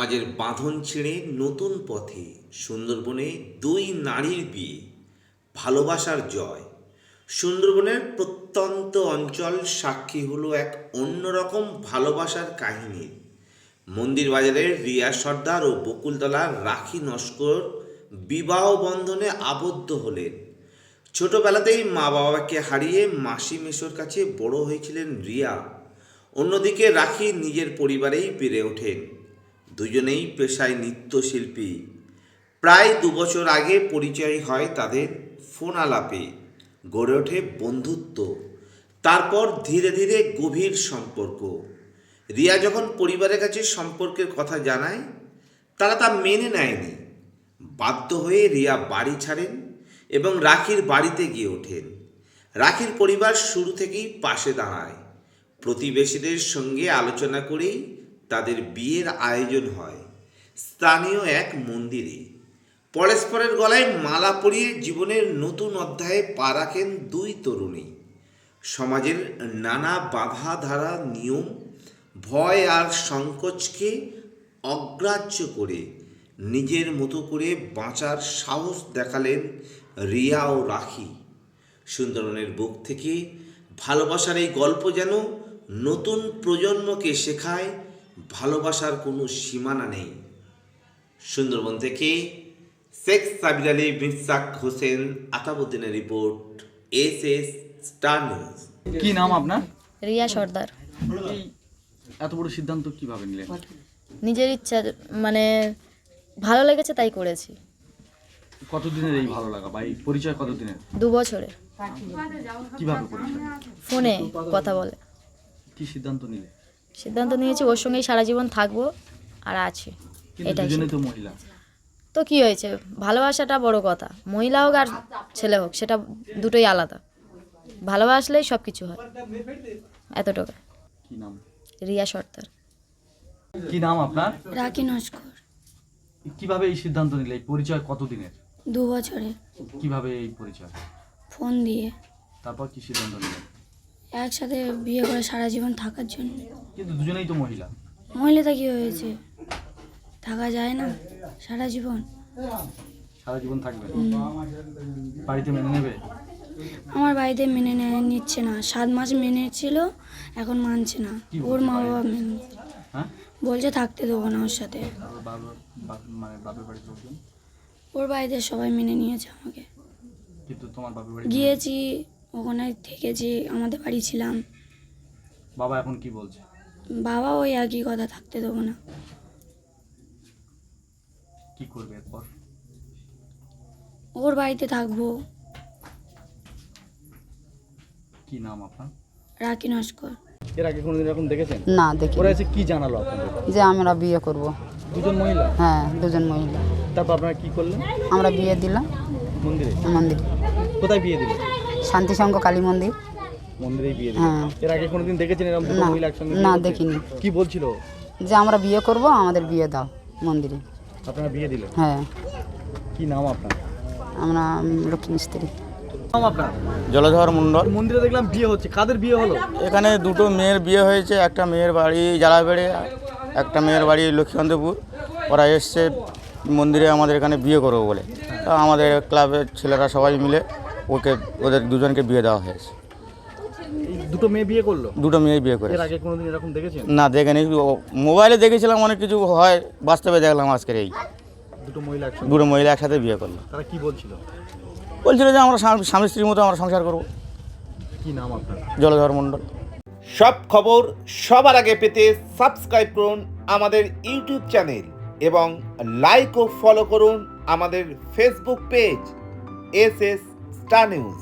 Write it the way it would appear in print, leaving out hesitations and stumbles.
সমাজের বাঁধন ছিঁড়ে নতুন পথে সুন্দরবনে দুই নারীর বিয়ে, ভালোবাসার জয়। সুন্দরবনের প্রত্যন্ত অঞ্চল সাক্ষী হলো এক অন্যরকম ভালোবাসার কাহিনীর। মন্দির বাজারের রিয়া সর্দার ও বকুলতলার রাখি নস্কর বিবাহ বন্ধনে আবদ্ধ হলেন। ছোটবেলাতেই মা বাবাকে হারিয়ে মাসি মেশোর কাছে বড় হয়েছিলেন রিয়া। অন্যদিকে রাখি নিজের পরিবারেই বেড়ে ওঠেন। দুজনেই পেশায় নৃত্যশিল্পী। প্রায় 2 বছর আগে পরিচয় হয় তাদের ফোন আলাপে, গড়ে ওঠে বন্ধুত্ব, তারপর ধীরে ধীরে গভীর সম্পর্ক। রিয়া যখন পরিবারের কাছে সম্পর্কের কথা জানায়, তারা তা মেনে নেয়নি। বাধ্য হয়ে রিয়া বাড়ি ছাড়েন এবং রাখির বাড়িতে গিয়ে ওঠেন। রাখির পরিবার শুরু থেকেই পাশে দাঁড়ায়। প্রতিবেশীদের সঙ্গে আলোচনা করেই তাদের বিয়ের আয়োজন হয় স্থানীয় এক মন্দিরে। পরস্পরের গলায় মালা পরিয়ে জীবনের নতুন অধ্যায়ে পা রাখেন দুই তরুণী। সমাজের নানা বাধা ধারা, নিয়ম, ভয় আর সংকোচকে অগ্রাহ্য করে নিজের মতো করে বাঁচার সাহস দেখালেন রিয়া ও রাখি। সুন্দরবনের বুক থেকে ভালোবাসার এই গল্প যেন নতুন প্রজন্মকে শেখায় ভালোবাসার কোনো সীমানা নেই। সুন্দরবন থেকে শেখ সাবির আলী, মির্জাক হোসেন, আতাবুদ্দিনের রিপোর্ট, এসএস স্টার নিউজ। কি নাম আপনার? রিয়া সর্দার। এই এত বড় সিদ্ধান্ত কিভাবে নিলেন? নিজের ইচ্ছা, মানে ভালো লেগেছে তাই করেছি। কতদিনের এই ভালো লাগা বা এই পরিচয় কতদিনের? 2 বছরে। কিভাবে পরিচয়? ফোনে কথা বলে। কি সিদ্ধান্ত নিলে? সিদ্ধান্ত নিয়েছি ওর সঙ্গেই সারা জীবন থাকবো আর আছি। কিন্তু এটাই দুজনেই তো মহিলা। তো কি হয়েছে, ভালোবাসাটা বড় কথা। মহিলা হোক আর ছেলে হোক, সেটা দুটোই আলাদা। ভালোবাসলেই সব কিছু হয়, এতটুকু। কি নাম? রিয়া সর্দার। কি নাম আপনার? রাখি নস্কর। কিভাবে এই সিদ্ধান্ত নিলে? এই পরিচয় কতদিনের? 2 বছরে। কিভাবে এই পরিচয়? ফোন দিয়ে। তারপর কি সিদ্ধান্ত নিলেন? একসাথে বিয়ে করে সারা জীবন থাকার জন্য। কিন্তু দুজনেই তো মহিলা। মহিলাটা কি হয়েছে, থাকা যায় না সারা জীবন? সারা জীবন থাকবে? বাড়িতে মেনে নেবে? আমার বাড়িতে মেনে নিচ্ছে না। 7 মাস মেনেছিল, এখন মানছে না। কি ওর বলছে মা বাড়িতে? বাবা মেনে হ্যাঁ, বলছে থাকতে দেবো না ওর সাথে। ওর মানে বাপের বাড়ির লোকজন? ওর বাড়িতে সবাই মেনে নিয়েছে আমাকে। কিন্তু তোমার বাপের বাড়ি? গিয়েছি, ওখানে থেকেছি, আমাদের বাড়ি ছিলাম। বাবা এখন কি বলছে? বাবা ওই একই কথা, থাকতে দেবো না। কি করবে এরপর? ওর বাড়িতে থাকবো। কি নাম আপনার? রাখি নস্কর। এর আগে কোনোদিন এরকম দেখেছেন? না দেখি ওরা এসে কি জানালো আপনাদের? যে আমরা বিয়ে করব। দুজন মহিলা? হ্যাঁ, 2জন মহিলা। তারপর আপনারা কি করলেন? আমরা বিয়ে দিলাম মন্দিরে? মন্দির, কোথায় বিয়ে দিলেন? শান্তিসংঘ কালী মন্দির। মন্দিরেই বিয়ে দিলেন? হ্যাঁ। এর আগে কোনোদিন দেখেছেন এরকম দুটো না, মহিলা একসঙ্গে? না বিয়ে করতে? দেখিনি। কি বলছিল? যে আমরা বিয়ে করব, আমাদের বিয়ে দাও মন্দিরে। আপনারা বিয়ে দিলেন? হ্যাঁ, কি নাম আপনার? আমরা লক্ষ্মী মিস্ত্রি। নাম আপনার? জলধর মণ্ডল। মন্দিরে দেখলাম বিয়ে হচ্ছে, কাদের বিয়ে হলো? এখানে দুটো মেয়ের বিয়ে হয়েছে। একটা মেয়ের বাড়ি জালাবেড়ে, একটা মেয়ের বাড়ি লক্ষ্মীকান্তপুর। ওরা এসছে মন্দিরে আমাদের এখানে বিয়ে করবো বলে। তা আমাদের ক্লাবের ছেলেরা সবাই মিলে ওদের দুজনকে বিয়ে দেওয়া হয়েছে। এই দুটো মেয়ে বিয়ে করলো? দুটো মেয়ে বিয়ে করে। এর আগে কোনোদিন এরকম দেখেছেন? না দেখিনি, মোবাইলে দেখেছিলাম অনেক কিছু হয়, বাস্তবে দেখলাম আজকের এই দুটো মহিলা একসঙ্গে? দুটো মহিলা একসাথে বিয়ে করলো। তারা কি বলছিল? বলছিল যে আমরা স্বামী স্ত্রীর মতো আমরা সংসার করবো। কি নাম আপনার? জলধর মণ্ডল। সব খবর সবার আগে পেতে সাবস্ক্রাইব করুন আমাদের ইউটিউব চ্যানেল এবং লাইক ও ফলো করুন আমাদের Facebook page SS star news.